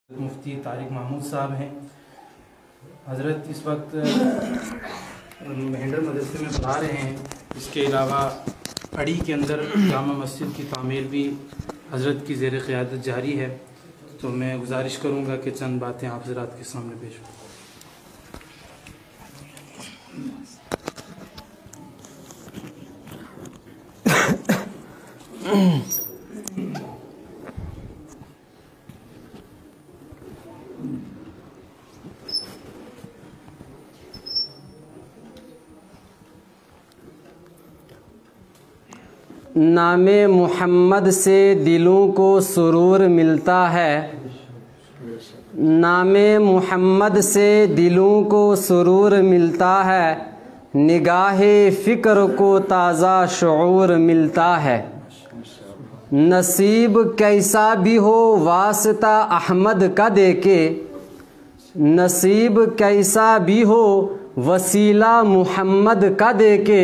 مفتی طارق محمود صاحب ہیں۔ حضرت اس وقت مہنڈر مدرسے میں پڑھا رہے ہیں۔ اس کے علاوہ اڑی کے اندر جامع مسجد کی تعمیر بھی حضرت کی زیر قیادت جاری ہے، تو میں گزارش کروں گا کہ چند باتیں آپ حضرات کے سامنے پیش ہوں۔ نام محمد سے دلوں کو سرور ملتا ہے، نام محمد سے دلوں کو سرور ملتا ہے، نگاہ فکر کو تازہ شعور ملتا ہے۔ نصیب کیسا بھی ہو واسطہ احمد کا دے کے، نصیب کیسا بھی ہو وسیلہ محمد کا دے کے،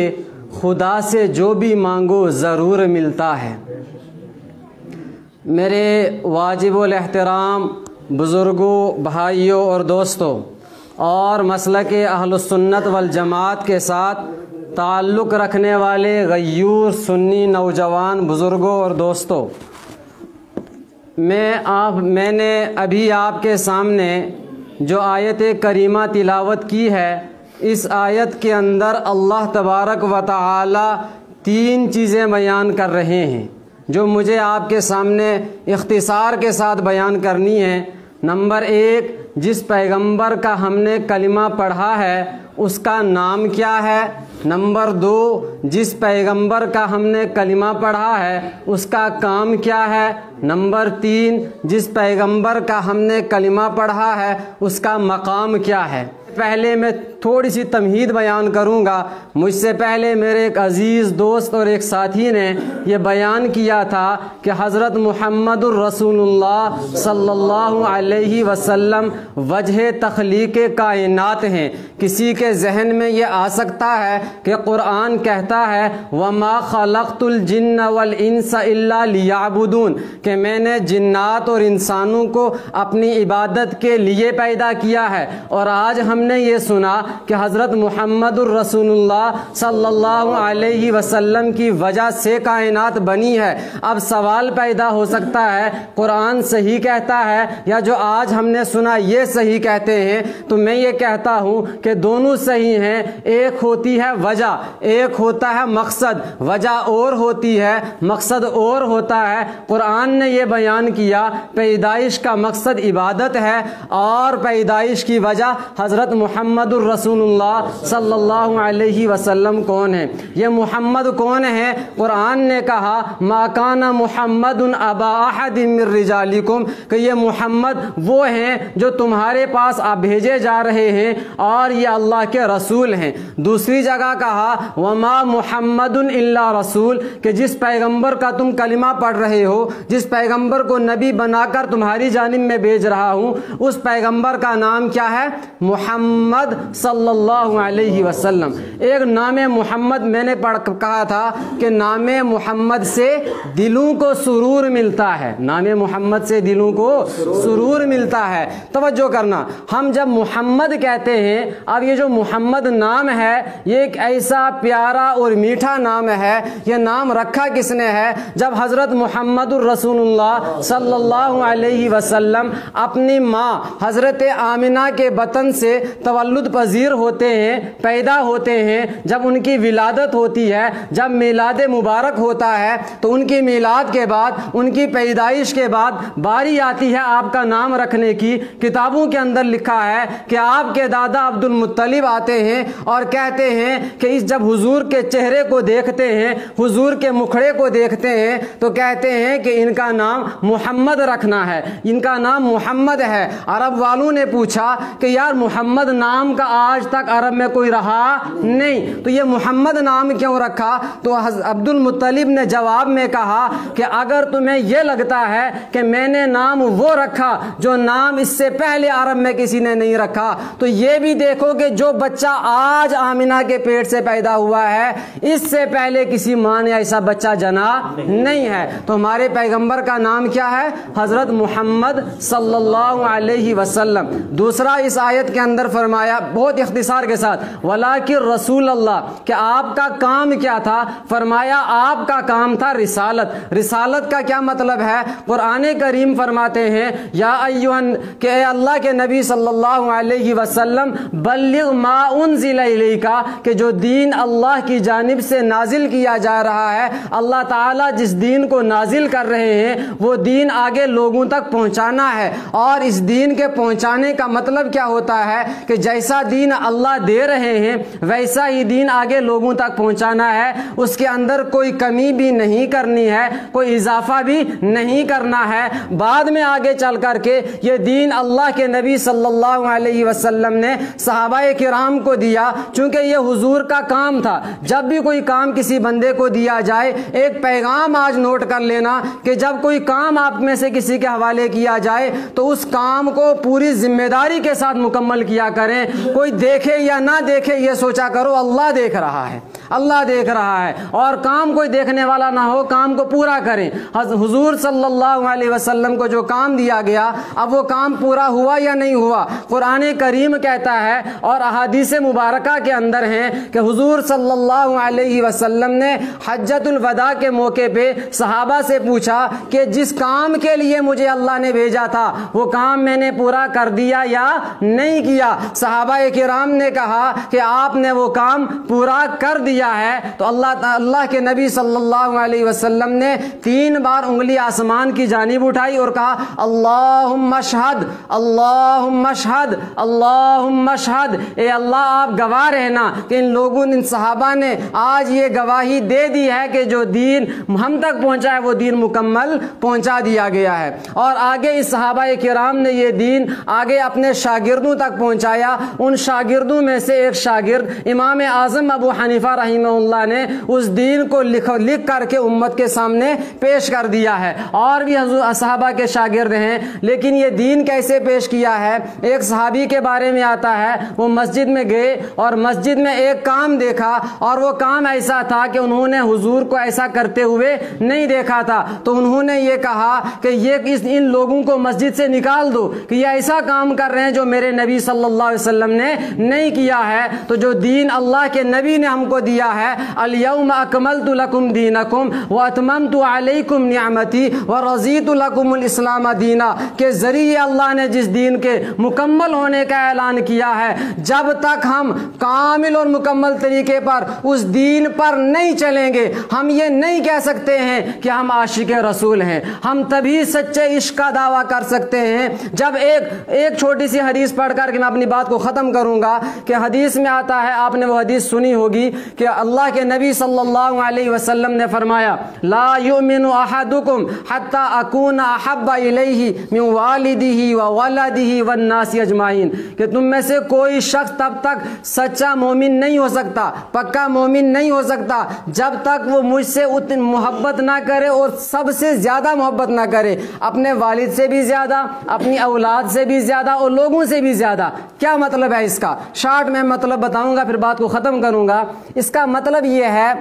خدا سے جو بھی مانگو ضرور ملتا ہے۔ میرے واجب الاحترام بزرگوں، بھائیوں اور دوستوں، اور مسلک اہل السنت والجماعت کے ساتھ تعلق رکھنے والے غیور سنی نوجوان بزرگوں اور دوستوں، میں نے ابھی آپ کے سامنے جو آیت کریمہ تلاوت کی ہے، اس آیت کے اندر اللہ تبارک و تعالی تین چیزیں بیان کر رہے ہیں جو مجھے آپ کے سامنے اختصار کے ساتھ بیان کرنی ہے۔ نمبر ایک، جس پیغمبر کا ہم نے کلمہ پڑھا ہے اس کا نام کیا ہے۔ نمبر دو، جس پیغمبر کا ہم نے کلمہ پڑھا ہے اس کا کام کیا ہے۔ نمبر تین، جس پیغمبر کا ہم نے کلمہ پڑھا ہے اس کا مقام کیا ہے۔ پہلے میں تھوڑی سی تمہید بیان کروں گا۔ مجھ سے پہلے میرے ایک عزیز دوست اور ایک ساتھی نے یہ بیان کیا تھا کہ حضرت محمد الرسول اللہ صلی اللہ علیہ وسلم وجہ تخلیق کائنات ہیں۔ کسی کے ذہن میں یہ آ سکتا ہے کہ قرآن کہتا ہے وَمَا خَلَقْتُ الْجِنَّ وَالْإِنسَ إِلَّا لِيَعْبُدُونَ، کہ میں نے جنات اور انسانوں کو اپنی عبادت کے لیے پیدا کیا ہے۔ اور آج ہم نے یہ سنا کہ حضرت محمد الرسول اللہ صلی اللہ علیہ وسلم کی وجہ سے کائنات بنی ہے۔ اب سوال پیدا ہو سکتا ہے قرآن صحیح کہتا ہے یا جو آج ہم نے سنا یہ صحیح کہتے ہیں؟ تو میں یہ کہتا ہوں کہ دونوں صحیح ہیں۔ ایک ہوتی ہے وجہ، ایک ہوتا ہے مقصد۔ وجہ اور ہوتی ہے، مقصد اور ہوتا ہے۔ قرآن نے یہ بیان کیا پیدائش کا مقصد عبادت ہے اور پیدائش کی وجہ حضرت محمد الرسول اللہ صلی اللہ علیہ وسلم کون ہے؟ یہ محمد کون ہے؟ قرآن نے کہا ما کان محمد ابا احد من رجالکم، کہ یہ محمد وہ ہیں جو تمہارے پاس آپ بھیجے جا رہے ہیں اور یہ اللہ کے رسول ہیں۔ دوسری جگہ کہا وما محمد الا رسول، کہ جس پیغمبر کا تم کلمہ پڑھ رہے ہو، جس پیغمبر کو نبی بنا کر تمہاری جانب میں بھیج رہا ہوں، اس پیغمبر کا نام کیا ہے؟ محمد صلی اللہ علیہ وسلم۔ ایک نام محمد میں نے کہا تھا کہ نام محمد سے دلوں کو سرور ملتا ہے، نام محمد سے دلوں کو سرور ملتا ہے۔ توجہ کرنا، ہم جب محمد کہتے ہیں، اب یہ جو محمد نام ہے یہ ایک ایسا پیارا اور میٹھا نام ہے۔ یہ نام رکھا کس نے ہے؟ جب حضرت محمد الرسول اللہ صلی اللہ علیہ وسلم اپنی ماں حضرت آمنہ کے بطن سے تولد پذیر ہوتے ہیں، پیدا ہوتے ہیں، جب ان کی ولادت ہوتی ہے، جب میلاد مبارک ہوتا ہے، تو ان کی میلاد کے بعد، ان کی پیدائش کے بعد باری آتی ہے آپ کا نام رکھنے کی۔ کتابوں کے اندر لکھا ہے کہ آپ کے دادا عبد المطلب آتے ہیں اور کہتے ہیں کہ جب حضور کے چہرے کو دیکھتے ہیں، حضور کے مکھڑے کو دیکھتے ہیں، تو کہتے ہیں کہ ان کا نام محمد رکھنا ہے، ان کا نام محمد ہے۔ عرب والوں نے پوچھا کہ یار محمد نام کا آج تک عرب میں کوئی رہا نہیں، تو یہ محمد نام کیوں رکھا؟ تو عبد المطلب نے جواب میں کہا کہ اگر تمہیں یہ لگتا ہے کہ میں نے نام وہ رکھا جو نام اس سے پہلے عرب میں کسی نے نہیں رکھا، تو یہ بھی دیکھو کہ جو بچہ آج آمنہ کے پیٹ سے پیدا ہوا ہے اس سے پہلے کسی ماں نے ایسا بچہ جنا نہیں ہے۔ تو ہمارے پیغمبر کا نام کیا ہے؟ حضرت محمد صلی اللہ علیہ وسلم۔ دوسرا اس آیت کے اندر فرمایا بہت اختصار کے ساتھ وَلَٰكِن رسول اللہ، کہ آپ کا کام کیا تھا؟ فرمایا آپ کا کام تھا رسالت۔ رسالت کا کیا مطلب ہے؟ قرآن کریم فرماتے ہیں یا ایوہن، کہ اے اللہ کے نبی صلی اللہ علیہ وسلم بلغ ما انزل الیک، کہ جو دین اللہ کی جانب سے نازل کیا جا رہا ہے، اللہ تعالیٰ جس دین کو نازل کر رہے ہیں وہ دین آگے لوگوں تک پہنچانا ہے۔ اور اس دین کے پہنچانے کا مطلب کیا ہوتا ہے کہ جیسا دین اللہ دے رہے ہیں ویسا ہی دین آگے لوگوں تک پہنچانا ہے، اس کے اندر کوئی کمی بھی نہیں کرنی ہے، کوئی اضافہ بھی نہیں کرنا ہے۔ بعد میں آگے چل کر کے یہ دین اللہ کے نبی صلی اللہ علیہ وسلم نے صحابہ کرام کو دیا، چونکہ یہ حضور کا کام تھا۔ جب بھی کوئی کام کسی بندے کو دیا جائے، ایک پیغام آج نوٹ کر لینا کہ جب کوئی کام آپ میں سے کسی کے حوالے کیا جائے تو اس کام کو پوری ذمہ داری کے ساتھ مکمل کیا کریں۔ کوئی دیکھے یا نہ دیکھے یہ سوچا کرو اللہ دیکھ رہا ہے، اللہ دیکھ رہا ہے، اور کام کوئی دیکھنے والا نہ ہو، کام کو پورا کریں۔ حضور صلی اللہ علیہ وسلم کو جو کام دیا گیا اب وہ کام پورا ہوا یا نہیں ہوا؟ قرآن کریم کہتا ہے اور احادیث مبارکہ کے اندر ہیں کہ حضور صلی اللہ علیہ وسلم نے حجۃ الوداع کے موقع پہ صحابہ سے پوچھا کہ جس کام کے لیے مجھے اللہ نے بھیجا تھا وہ کام میں نے پورا کر دیا یا نہیں کیا؟ صحابہ کرام نے کہا کہ آپ نے وہ کام پورا کر دیا ہے۔ تو اللہ کے نبی صلی اللہ علیہ وسلم نے 3 بار انگلی آسمان کی جانب اٹھائی اور کہا اللہم اشہد، اللہم اشہد، اللہم اشہد، اے اللہ آپ گواہ رہنا کہ ان لوگوں ان صحابہ نے آج یہ گواہی دے دی ہے کہ جو دین ہم تک پہنچا ہے وہ دین مکمل پہنچا دیا گیا ہے۔ اور آگے اس صحابہ کرام نے یہ دین آگے اپنے شاگردوں تک پہنچایا۔ ان شاگردوں میں سے ایک شاگرد امام اعظم ابو حنیفہ رحمہ اللہ نے اس دین کو لکھ کر کے امت کے سامنے پیش کر دیا ہے۔ اور بھی صحابہ کے شاگرد ہیں، لیکن یہ دین کیسے پیش کیا ہے؟ ایک صحابی کے بارے میں آتا ہے وہ مسجد میں گئے اور مسجد میں ایک کام دیکھا، اور وہ کام ایسا تھا کہ انہوں نے حضور کو ایسا کرتے ہوئے نہیں دیکھا تھا۔ تو انہوں نے یہ کہا کہ ان لوگوں کو مسجد سے نکال دو کہ یہ ایسا کام کر رہے ہیں جو میرے نبی صلی اللہ علیہ وسلم نے نہیں کیا ہے۔ تو جو دین اللہ کے نبی نے ہم کو دیا ہے الیوم اکملت لکم دینکم واتممت علیکم نعمتی ورضیت لکم الاسلام دینا، کے ذریعے اللہ نے جس دین کے مکمل ہونے کا اعلان کیا ہے، جب تک ہم کامل اور مکمل طریقے پر اس دین پر نہیں چلیں گے ہم یہ نہیں کہہ سکتے ہیں کہ ہم عاشق رسول ہیں۔ ہم تبھی سچے عشق کا دعویٰ کر سکتے ہیں جب ایک چھوٹی سی حدیث پڑھ کر کے میں اپنی بات کو ختم کروں گا کہ حدیث میں آتا ہے، آپ نے وہ حدیث سنی ہوگی کہ اللہ کے نبی صلی اللہ علیہ وسلم نے فرمایا لا یؤمن احدکم حتی اکون احب الیہ من والدہ وولدہ والناس اجمعین، کہ تم میں سے کوئی شخص تب تک سچا مومن نہیں ہو سکتا، پکا مومن نہیں ہو سکتا جب تک وہ مجھ سے اتنی محبت نہ کرے اور سب سے زیادہ محبت نہ کرے، اپنے والد سے بھی زیادہ، اپنی اولاد سے بھی زیادہ اور لوگوں سے بھی زیادہ۔ کیا مطلب ہے اس کا؟ شارٹ میں مطلب بتاؤں گا پھر بات کو ختم کروں گا۔ اس کا مطلب یہ ہے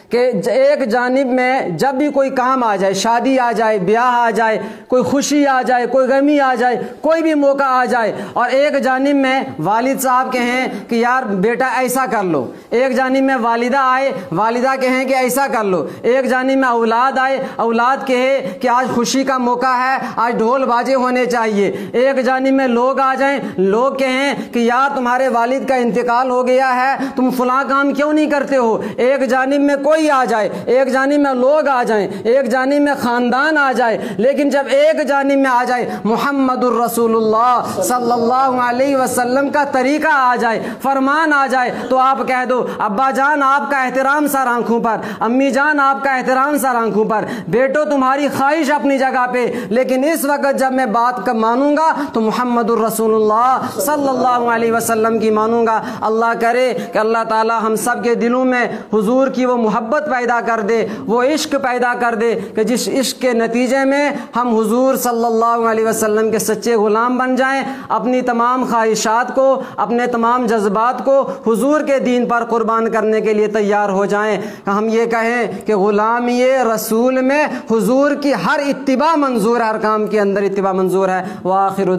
کہ ایک جانب میں جب بھی کوئی کام آ جائے، شادی آ جائے، بیاہ آ جائے، کوئی خوشی آ جائے، کوئی غمی آ جائے، کوئی بھی موقع آ جائے، اور ایک جانب میں والد صاحب کہیں کہ یار بیٹا ایسا کر لو، ایک جانب میں والدہ آئے، والدہ کہیں کہ ایسا کر لو، ایک جانب میں اولاد آئے، اولاد کہے کہ آج خوشی کا موقع ہے، آج ڈھول باجے ہونے چاہیے، ایک جانب میں لوگ آ جائیں، لوگ کہیں کہ یار تمہارے والد کا انتقال ہو گیا ہے، تم فلاں کام کیوں نہیں کرتے ہو، ایک جانب میں کوئی آ جائے، ایک جانب میں لوگ آ جائیں، ایک جانب میں خاندان آ جائے، لیکن جب ایک جانب میں آ جائے محمد الرسول اللہ صلی اللہ علیہ وسلم کا طریقہ آ جائے، فرمان آ جائے، تو آپ کہہ دو ابا جان آپ کا احترام سر آنکھوں پر، امی جان آپ کا احترام سر آنکھوں پر، بیٹو تمہاری خواہش اپنی جگہ پہ، لیکن اس وقت جب میں بات مانوں گا تو محمد الرسول اللہ صلی اللہ علیہ وسلم کی مانوں گا۔ اللہ کرے کہ اللہ تعالی ہم سب کے دلوں میں حضور کی وہ محبت پیدا کر دے، وہ عشق پیدا کر دے کہ جس عشق کے نتیجے میں ہم حضور صلی اللہ علیہ وسلم کے سچے غلام بن جائیں، اپنی تمام خواہشات کو، اپنے تمام جذبات کو حضور کے دین پر قربان کرنے کے لیے تیار ہو جائیں، کہ ہم یہ کہیں کہ غلامی رسول میں حضور کی ہر اتباع منظور ہے، ہر کام کے اندر اتباع منظور ہے۔ وآخر